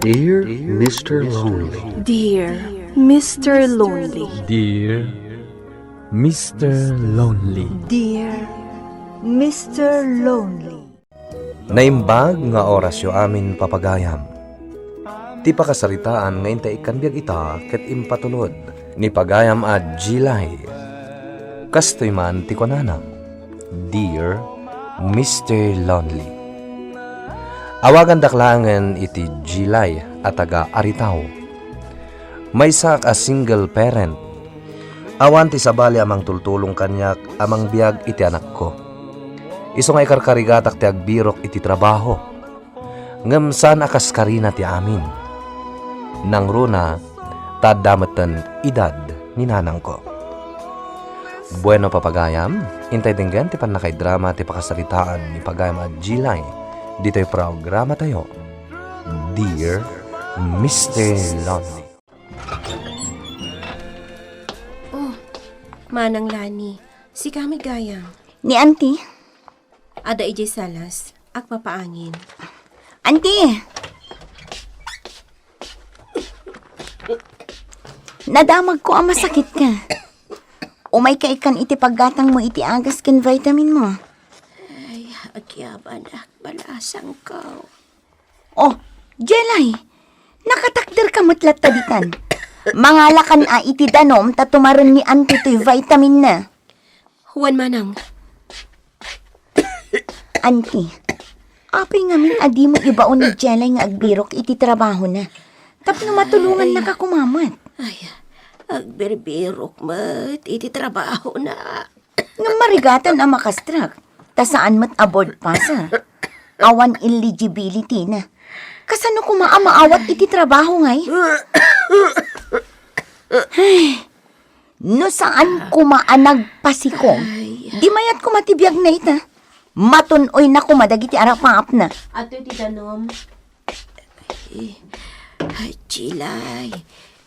Dear Mr. Lonely. Dear Mr. Lonely. Dear Mr. Lonely. Dear Mr. Lonely. Naimbag nga orasyo amin papagayam. Ti pakasaritaan nga intay ikan biyag ita ket impatulod ni pagayam at Jilay. Kastoy man ti konanam. Dear Mr. Lonely. Awagan daklangan iti Jilay at taga Aritaw. May sak a single parent. Awan ti sabali amang tultulong kanyak amang biyag iti anak ko. Iso nga ikarkarigatak ti agbirok iti trabaho. Ngamsan akas karina ti amin. Nang runa, tadamatan edad ni nanang ko. Bueno papagayam, intay dinggan ti panakay drama ti pakasaritaan ni pagayam at Jilay. Dito'y programa tayo, Dear Mr. Lonely. Oh, Manang Lani, si kami gayang. Ni Auntie. Ada ijay salas, ak papaangin. Auntie! Nadamag ko ang masakit ka. Umay ka ikan iti paggatang mo iti agas ken vitamin mo. Ay, agyaban ak balasang ko. Oh, Jelay! Nakatakder ka matlat taditan. Mangalakan a iti danom tatumaran ni Auntie to'y vitamin na. Huwan Manang. Auntie, apay ngamin adi mo ibaon ni Jelay nga agbirok iti trabaho na. Tapno matulungan na ka kumamat. Ay, agberbirok mat, iti trabaho na. Nga marigatan ang makastrak. Ta saan mat aboard pasa. Awan eligibility na. Kasano ko maamaawat iti trabaho ngay? Ay, no saan ko maanag pasikom? Di mayat ko matibiyag na ita. Matunoy na ko madagiti arapap na. Ato iti danom. Ay, Jilay.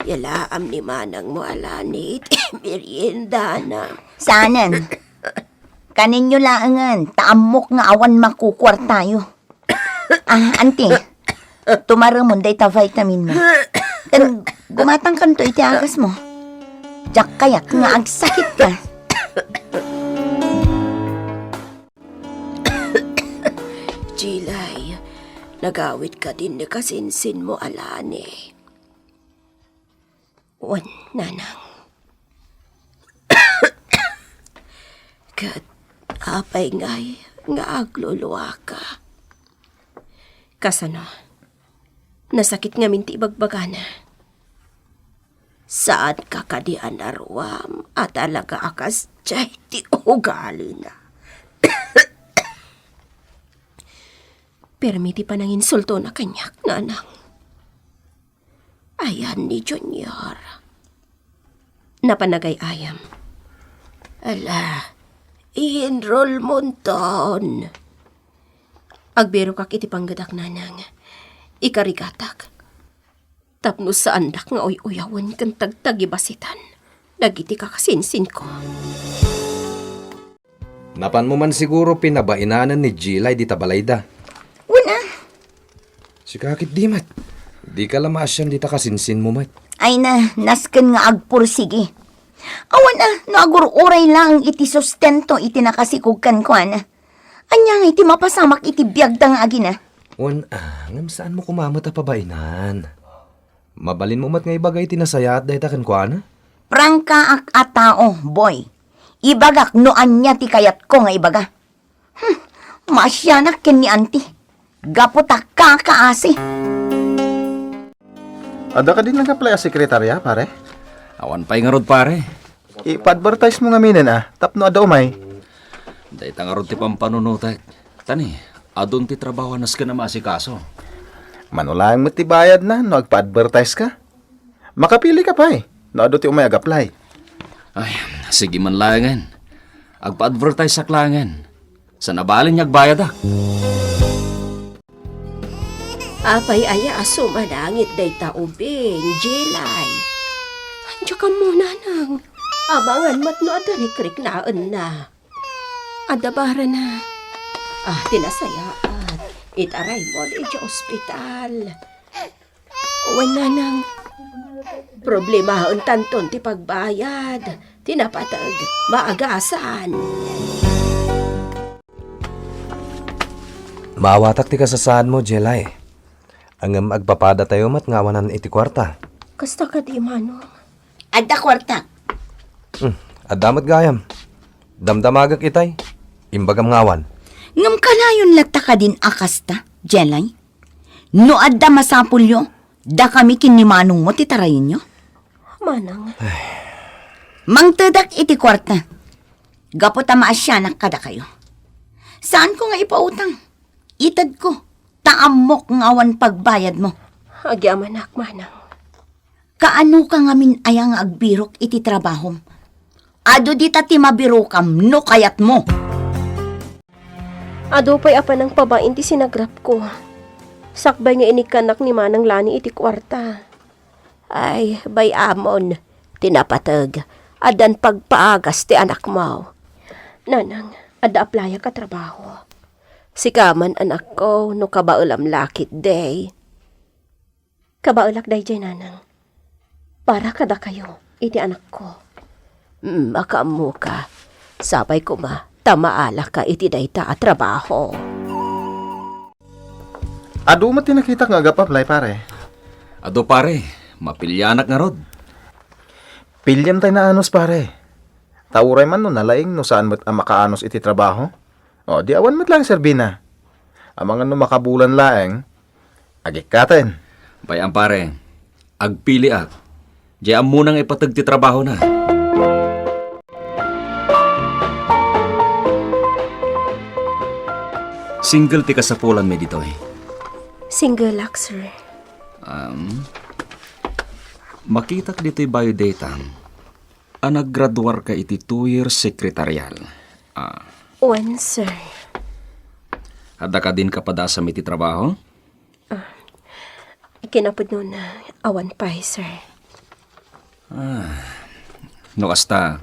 Yalaam ni Manang mo alanit. Merienda na. Saanan? Kaninyo laangan, taamok nga awan makukwar tayo. Auntie, tumaramon day ta vitamin mo. Kan gumatang kanto iti agas mo. Jak kayak nga agsakit ka. Jilay, nagawit ka din ni kasinsin mo alani. Wan, nanang. Kat, apay ngay, nga agluluwa ka. Kasano, nasakit nga minti bagbagana. Saan ka kadian arwam at alaga akas jay ti ugali na. Permiti pa nang insulto na kanyak, nanang. Ayan ni Junior. Napanagay ayam. Ala, i-enroll mo ton. Agbero kak iti panggadak nanang. Ikarigatak. Tapno sa andak nga uyawan kan tagtagibasitan. Nagiti kakasinsin ko. Napan mo man siguro pinabainanan ni Jilay di tabalayda. Wala. Sikakit di mat. Di ka lamasyan di ta kasinsin mo mat. Ay na, nasken nga agpursigi. Awan naagururay lang iti sustento iti nakasikugkan ko na. Anya nga iti mapasamak iti biyagda nga agi na. Ngam saan mo kumamot a pabainan? Mabalin mo mat nga ibagay tinasayat dahi ta kankwana? Prangka ak atao, boy. Ibagak no anya ti kayat ko nga ibaga. Masyanak ken ni Auntie. Gaputak kakaasi. Ada ka din nag-apply as sekretarya, pare? Awan pa'y nga rod pare. I-advertise mo nga minin tapno ada umay. Dahil nga rod ti pampanunutek. Tani, adun ti trabaho nas ka na maasikaso. Manulang mo ti bayad na, no agpa-advertise ka. Makapili ka pa no ado ti umay ag-apply. Ay, sige man langan. Agpa-advertise sa klangan. Sa nabalin niyag bayad ah. Apay aya aso manangit day taubing, Jilay. Andiyo ka muna nang. Abangan mat no adarikrik naan na. Adabara na. Tinasayaan. Itaray mo di sa ospital. Uwan nanang. Problema ang tanton ti pagbayad. Tinapatag, maagasan. Maawatak ti kasasaan mo, Jelay. Ang agpapada tayo mat ngawanan iti kwarta. Kasta ka di manong. Adda kwarta. Adamat gayam. Damdamagak itay. Imbagam ngawan. Ngam kalayon latta ka din akasta, Jelay. No adda masapulyo, da kami kinimanong mo titarayin nyo. Manang. Mangtadak iti kwarta. Gapot maasyanak kada kayo. Saan ko nga ipautang? Itad ko. Taamok ng awan pagbayad mo. Agyamanak, manang. Kaano ka ngamin ayang agbirok iti trabahom? Ado di ta ti mabirokam no kayat mo. Ado pa'y apa ng pabain ti sinagrap ko. Sakbay nga inikanak ni manang lani iti kwarta. Ay, bay amon. Tinapatag. Adan pagpaagas ti anak mo. Nanang, ada aplaya ka trabaho. Sikaman anak ko no kabaulam lakit day. Kabaulak day jay nanang. Para kada kayo, iti anak ko. Makamu ka. Sabay ko ma, tamaala ka iti dayta at trabaho. Ado mo tinakita nga agapablay, pare. Ado pare, mapilyanak nga rod. Pilyan tayo na anos, pare. Tauray man no nalaing no saan mo't makaanos iti trabaho. O, di awan mo't lang serbina. Amangan no makabulan laeng, agikaten. Bayang pare, agpili ak. Diyan munang ipatag ti trabaho na. Single ti kasapulan mi dito eh. Single lock, sir. Makitak dito'y biodata. Naggraduar ka iti 2 years sekretarial. One, sir. Hada ka din kapadasa iti trabaho? Kinapod no na awan pa, sir. No asta,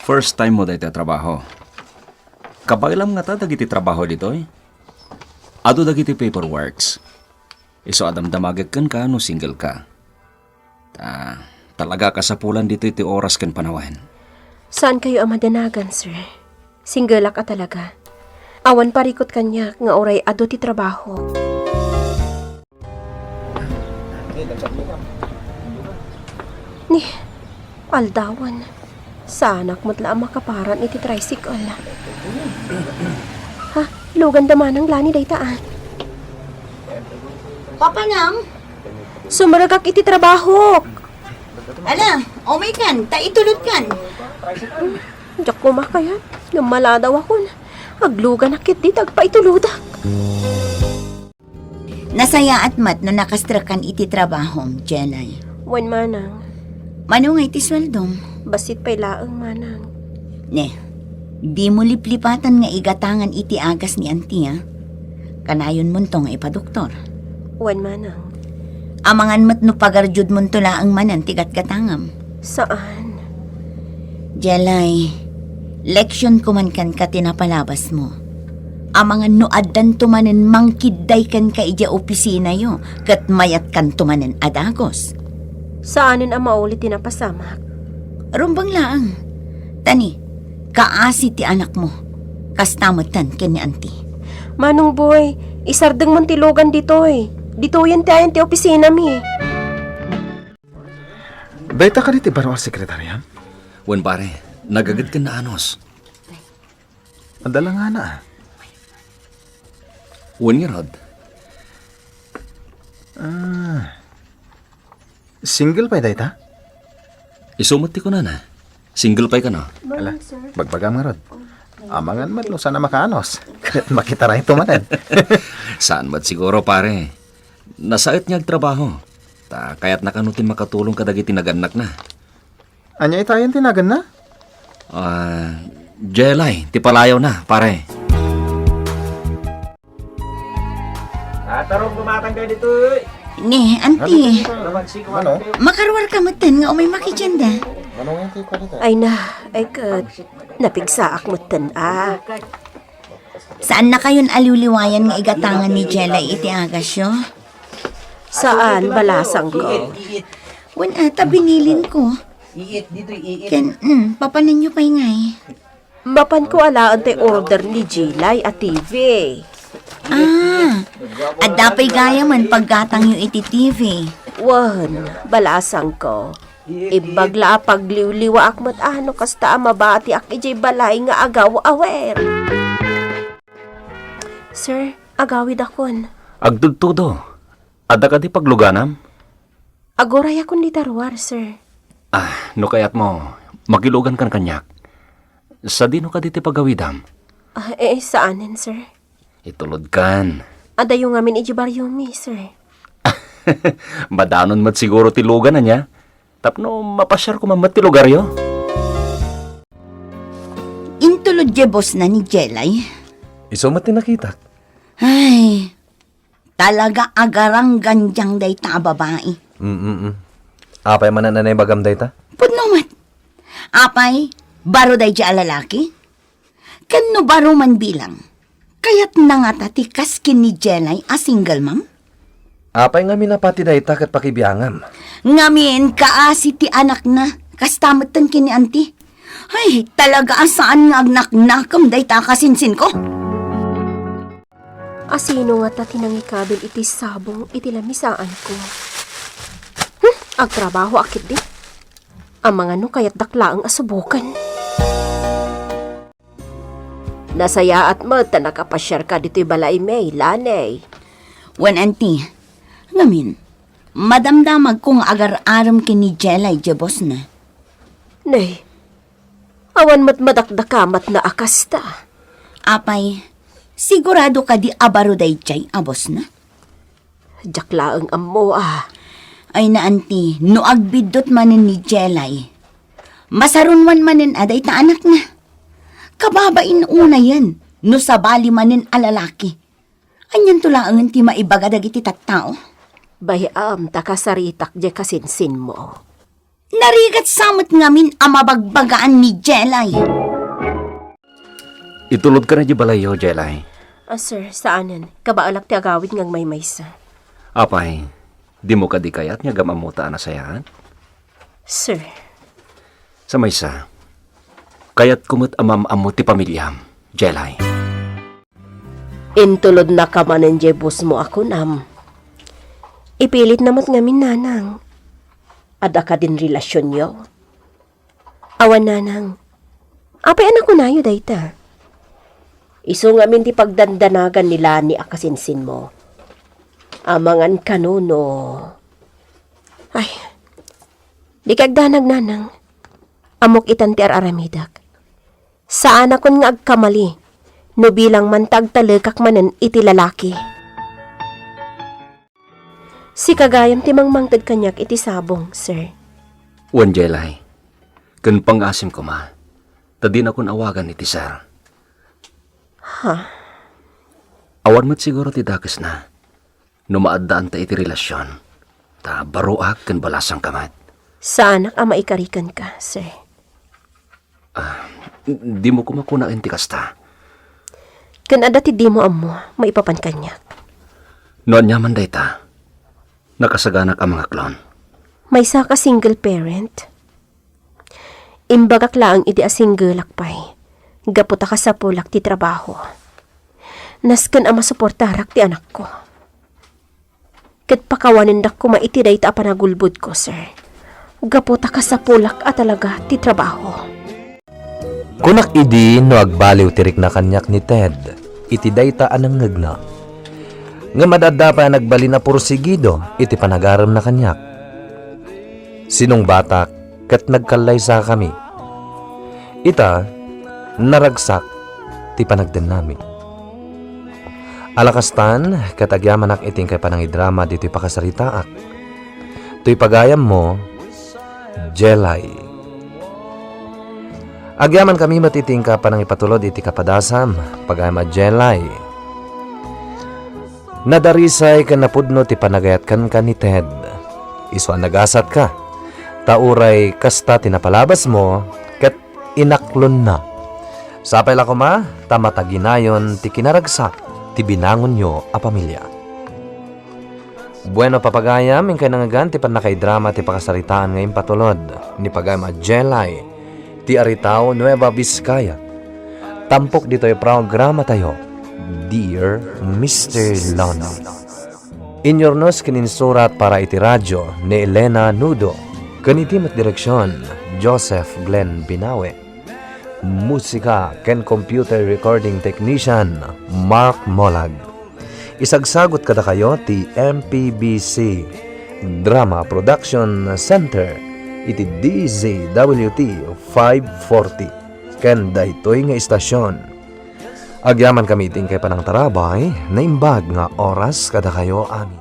first time mo dito trabaho. Kabailam nga ta dagiti trabaho dito eh. Ado dagiti paperworks. Iso adamdamagag ka no single ka. Talaga kasapulan dito iti oras kan panawan. Saan kayo amadanagan, sir? Single ka talaga. Awan parikot kanya nga oray ado ti trabaho. Ni, aldawan. Sanak mo't laang makaparan iti tricycle. Ha? Lugan daman ang lani daytaan. Papa nang, Sumaragak iti trabaho. ala, omay kan, taitulot kan. Diyak kumakayat. Namala daw ako na. Aglugan akit di tagpaituludak. Nasaya at mat no nakastrakan iti trabahom, Jelay. Wan manang. Mano nga iti sweldom? Basit pa'y laang manang. Ne, di mo liplipatan nga igatangan iti agas ni Auntie, ha? Kanayon mo to nga ipadoktor. Wan manang. Amangan mat no pagarjud mo to laang manan tigat gatangam. Saan? Jelay, leksyon ko man kan ka tinapalabas mo. Amangan no addan tumanen mangkidday kan ka ija opisina yo, kat mayat kan tumanen adagos. Saanin ang maulit tinapasamak? Rumbang laang. Tani, kaasi ti anak mo. Kastamatan ken ni Auntie. Manong boy, isardeng man tilugan dito eh. Dito yan tayo ti opisina mi. Dayta ka diti baro sekretaryan? Wan pare, nagagad ka na anos. Adala nga na. Wan nga rod. Single pa dayta? Isumati ko na na. Single pa ka na. Ala, bagbagam nga rod. Amangan mat no sana makaanos. Kat makita ito manan. Saan mat siguro pare? Nasait niya trabaho. Kaya't nakanutin makatulong ka dagiti naganak na. Anya itayan tinagan na? Jelay, ti palayaw na, pare. Tarong gumatang dito. Ne, Auntie, Ano? makarwar ka matan nga umay makityanda. Ano nga ko dito? Ay na, ay kat. Napigsaak mo tan Saan na kayon aliwliwayan nga igatangan ni Jelay iti agas yo? Saan balasang ko? Wan ata binilin ko. Ken, papanin nyo pa'y ngay. Mapan ko alaan tay order ni Jilay at TV. At dapay gaya man paggatang yung iti TV. Wan, balasang ko. Ibagla pagliw-liwa akmat ano kasta mabati ak ijay balay nga agaw awer. Sir, agawid akon. Agdudtudo. Ada ka di pagluganam? Agoray akon di tarwar, sir. No kayat mo, magilugan kan kanyak. Sa dino ka diti pagawidam? Saanin, sir? Itulod kan. Ada yung amin ijibaryumi, sir. Madanon mat siguro tilugan na niya. Tapno mapasyar ko mamat ti lugaryo. Intulod je boss na ni Jelay. Iso mati nakita. Ay, talaga agarang ganjang day ta babae. Apay man na nanay bagam day ta? Punumat. Apay, baro day di alalaki? Kano baro man bilang? Kaya't nangata ti kaskin ni Jelay a single mom? Apay nga minapati day ta kat pakibiyangam. Ngamin kaasi ti anak na, kastamatan kini auntie. Ay, talaga asaan nga agnak-nakam day ta kasinsin ko? Asino nga ta tinangikabil iti sabong iti lamisaan ko. Agtrabaho akit di. Ang mga no kaya't dakla ang asubukan. Nasaya at magta nakapasyar ka dito'y balay may, lanay. Wan auntie, ngamin, madamdamag kong agar-aram kini Jelay jabos na. Nay, awan madakdakamat na akasta. Apay, sigurado ka di abaro day jay abos na? Jakla ang amo Ay na auntie, no agbidot manin ni Jelay. Masarunwan manin aday ta anak na. Kababain una yan, no sabali manin alalaki. Anyan tulaangan ti maibagadag iti tattao. Bayam takasaritak di kasinsin mo. Narigat samot ngamin ang mabagbagaan ni Jelay. Itulod ka na di balayo, Jelay. Sir, saanan? Kabaalak ti agawid ngang may maysa. Apay, di mo ka di kayat nga gamamuta na sayahan? Sir, Sa maysa, kayat kumot amam-amo ti pamilyam, Jelay. intulod na ka manen jebus mo ako nam. Ipilit namat ngamin nanang. Ada ka din relasyon yo. Awan nanang. Apay anak ko nayo dayta. Iso ngamin ti pagdandanagan nila ni akasinsin mo. Amangan kanuno. Ay, di kagdanag nanang. Amok itan ti aramidak. Saan akon nga agkamali, no bilang mantag talagak manen iti lalaki. Si kagayam ti mangmangtad kanyak iti sabong, sir. Wan, Jelay. Kun pangasim ko ma, tadi na kun awagan iti sir. Awan mo't siguro ti dakes na. Numaadaan ta iti relasyon. Ta baruak kun balasang kamat. Saan ang maikarikan ka, sir? Di mo kumakuna inti kasta. Kan ada ti di mo amo, maipapan kanyak. Noon nyaman day ta. Nakasaganak ang mga klon. May sa ka single parent. Imbagak laang iti a single lakpay. Gaputa ka sa pulak ti trabaho. Nasken ama suportarak ti anak ko. Ket pakawanin dak ko maitiday ta panagulbud ko, sir. Gaputa ka sa pulak at talaga ti trabaho. Kunak idi no agbaliw tirik na kanyak ni Ted, iti dayta anang ngagna. Nga madada pa nagbali na porsigido, iti panagaram na kanyak. Sinong batak, kat nagkalay sa kami. Ita, naragsak, ti panagdan namin. Alakastan, katagyaman ak iting kay panangidrama dito'y pakasaritaak. To'y pagayam mo, Jelay. Agyaman kami matiting ka panang ipatulod iti kapadasam, pagayam a Jelay. Nadarisay ka napudno ti panagayat kan ni Ted. Iso nagasat ka. Tauray kasta tinapalabas mo, ket inaklon na. Sapay la ko ma, tamataginayon ti kinaragsak, ti binangon nyo a pamilya. Bueno papagayam, yung kanangagan ti panakay-drama ti pakasaritaan ngayon patulod. Ni pagayam at Jelay, ti Aritao, Nueva Vizcaya. Tampok dito yung programa tayo, Dear Mr. Lonely. Inyornos kininsurat para iti radyo ni Elena Nudo. Kanitim at direksyon, Joseph Glenn Binawe. Musika ken computer recording technician, Mark Molag. Isagsagot kada kayo ti MPBC Drama Production Center iti DZWT 540 ken daytoy nga istasyon. Agyaman kami ting kay panang tarabay na imbag nga oras kada kayo amin.